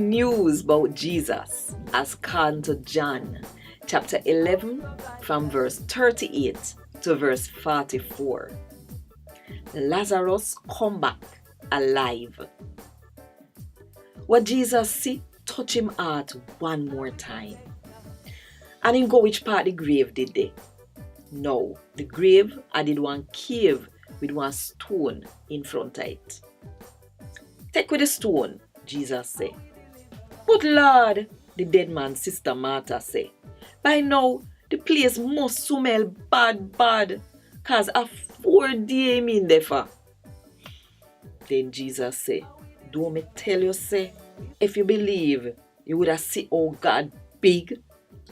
news about Jesus as according to John chapter 11 from verse 38 to verse 44. Lazarus come back alive. What Jesus see touch him heart one more time. And him go which part the grave did they? No, the grave I did one cave with one stone in front of it. Take with the stone, Jesus say. But Lord, the dead man's sister Martha say, by now the place must smell bad, cause a 4 days him in there for. Then Jesus say, don't me tell you say, if you believe, you would have seen oh God big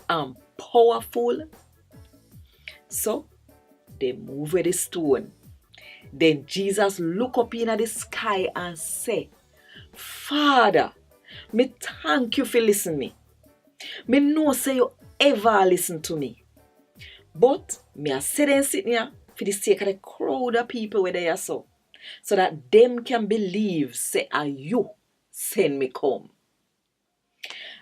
and powerful. So, they move with the stone. Then Jesus look up in the sky and say, Father, me thank you for listening me. Me know say you ever listen to me. But me a say them sitting here for the sake of the crowd of people where they are so that them can believe say are you send me come.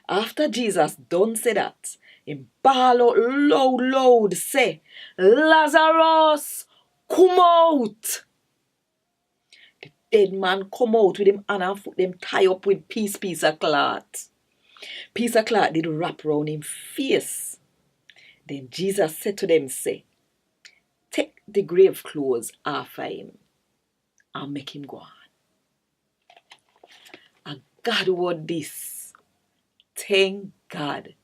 After Jesus done say that, him bawl out loud say, Lazarus, come out. The dead man come out with him hand and foot them tie up with piece of cloth. Piece of cloth did wrap round him face. Then Jesus said to them, say, take the grave clothes off of him and make him go on. And Gad Wod Dis. Thank God.